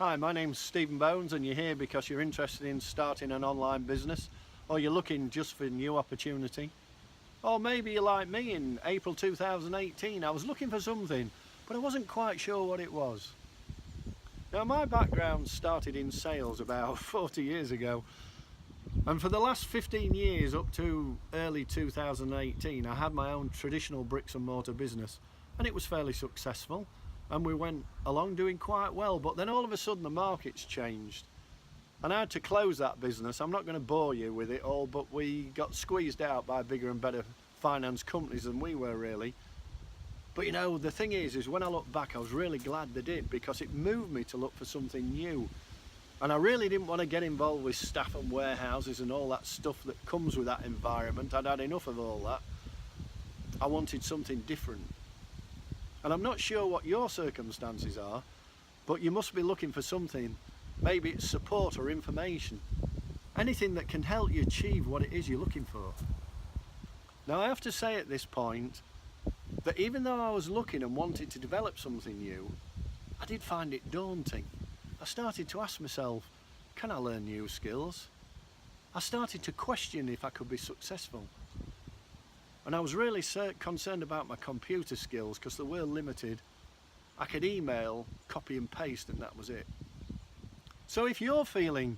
Hi, my name's Stephen Bones and you're here because you're interested in starting an online business, or you're looking just for a new opportunity. Or maybe you're like me in April 2018. I was looking for something, but I wasn't quite sure what it was. Now, my background started in sales about 40 years ago, and for the last 15 years up to early 2018 I had my own traditional bricks and mortar business, and it was fairly successful. And we went along doing quite well, but then all of a sudden the market's changed and I had to close that business. I'm not going to bore you with it all, but we got squeezed out by bigger and better finance companies than we were really. But you know, the thing is when I look back, I was really glad they did, because it moved me to look for something new. And I really didn't want to get involved with staff and warehouses and all that stuff that comes with that environment. I'd had enough of all that. I wanted something different. And I'm not sure what your circumstances are, but you must be looking for something. Maybe it's support or information. Anything that can help you achieve what it is you're looking for. Now, I have to say at this point that even though I was looking and wanted to develop something new, I did find it daunting. I started to ask myself, can I learn new skills? I started to question if I could be successful. And I was really concerned about my computer skills, because they were limited. I could email, copy and paste, and that was it. So if you're feeling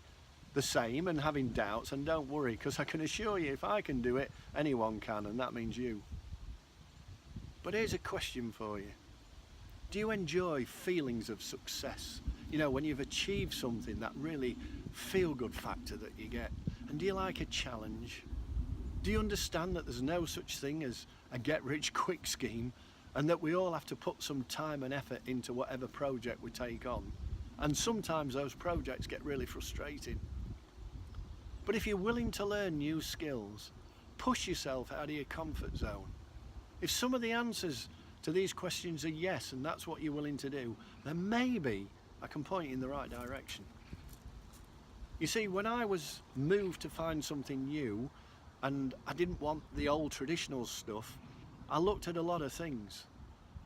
the same and having doubts, and don't worry, because I can assure you if I can do it, anyone can, and that means you. But here's a question for you. Do you enjoy feelings of success? You know, when you've achieved something, that really feel-good factor that you get. And do you like a challenge? Do you understand that there's no such thing as a get-rich-quick scheme, and that we all have to put some time and effort into whatever project we take on? And sometimes those projects get really frustrating. But if you're willing to learn new skills, push yourself out of your comfort zone. If some of the answers to these questions are yes, and that's what you're willing to do, then maybe I can point you in the right direction. You see, when I was moved to find something new, and I didn't want the old traditional stuff, I looked at a lot of things.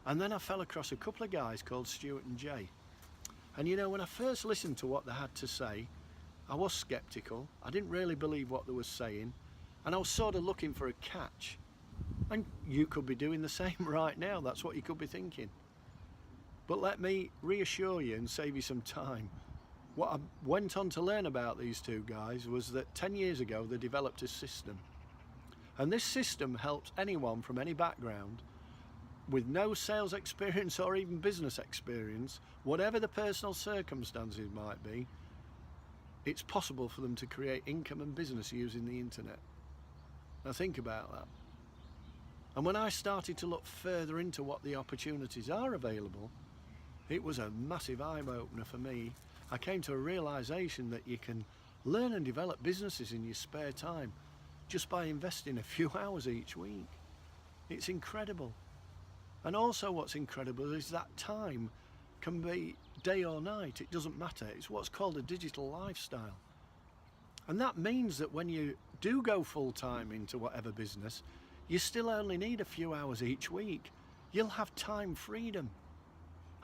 And then I fell across a couple of guys called Stuart and Jay. And you know, when I first listened to what they had to say, I was sceptical. I didn't really believe what they were saying, and I was sort of looking for a catch. And you could be doing the same right now. That's what you could be thinking. But let me reassure you and save you some time. What I went on to learn about these two guys was that 10 years ago they developed a system. And this system helps anyone from any background, with no sales experience or even business experience, whatever the personal circumstances might be, it's possible for them to create income and business using the internet. Now think about that. And when I started to look further into what the opportunities are available, it was a massive eye-opener for me. I came to a realisation that you can learn and develop businesses in your spare time just by investing a few hours each week. It's incredible. And also what's incredible is that time can be day or night, it doesn't matter. It's what's called a digital lifestyle. And that means that when you do go full-time into whatever business, you still only need a few hours each week. You'll have time freedom.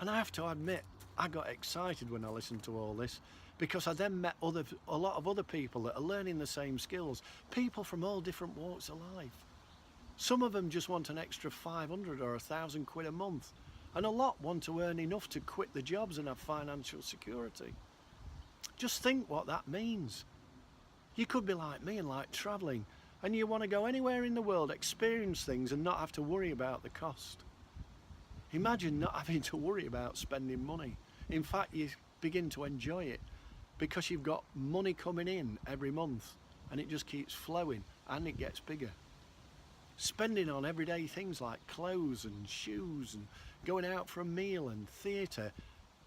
And I have to admit, I got excited when I listened to all this, because I then met a lot of other people that are learning the same skills, people from all different walks of life. Some of them just want an extra 500 or 1,000 quid a month, and a lot want to earn enough to quit the jobs and have financial security. Just think what that means. You could be like me and like travelling, and you want to go anywhere in the world, experience things and not have to worry about the cost. Imagine not having to worry about spending money. In fact, you begin to enjoy it because you've got money coming in every month and it just keeps flowing and it gets bigger. Spending on everyday things like clothes and shoes and going out for a meal and theatre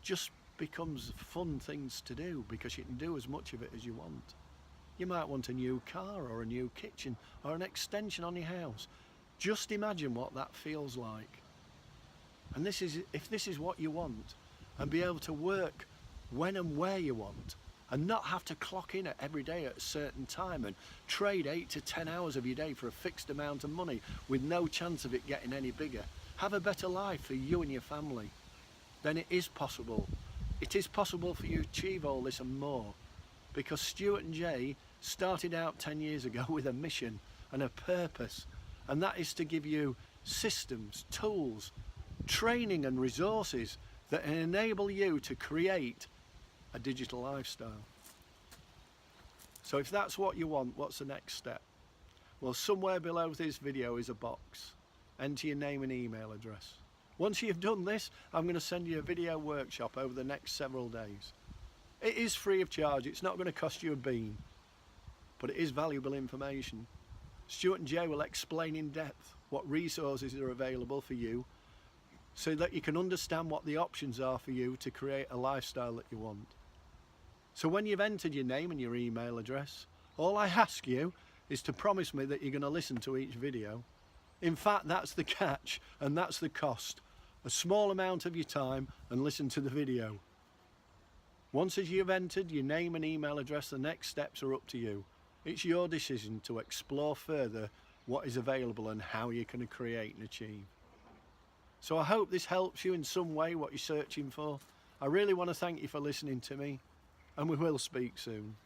just becomes fun things to do because you can do as much of it as you want. You might want a new car or a new kitchen or an extension on your house. Just imagine what that feels like. And if this is what you want, and be able to work when and where you want, and not have to clock in every day at a certain time and trade 8 to 10 hours of your day for a fixed amount of money with no chance of it getting any bigger, have a better life for you and your family, then it is possible It is possible for you to achieve all this and more, because Stuart and Jay started out 10 years ago with a mission and a purpose, and that is to give you systems, tools, training and resources that enable you to create a digital lifestyle. So if that's what you want, what's the next step? Well, somewhere below this video is a box. Enter your name and email address. Once you've done this, I'm going to send you a video workshop over the next several days. It is free of charge, it's not going to cost you a bean, but it is valuable information. Stuart and Jay will explain in depth what resources are available for you so that you can understand what the options are for you to create a lifestyle that you want. So when you've entered your name and your email address, all I ask you is to promise me that you're going to listen to each video. In fact, that's the catch, and that's the cost. A small amount of your time and listen to the video. Once as you've entered your name and email address, the next steps are up to you. It's your decision to explore further what is available and how you can create and achieve. So I hope this helps you in some way what you're searching for. I really want to thank you for listening to me, and we will speak soon.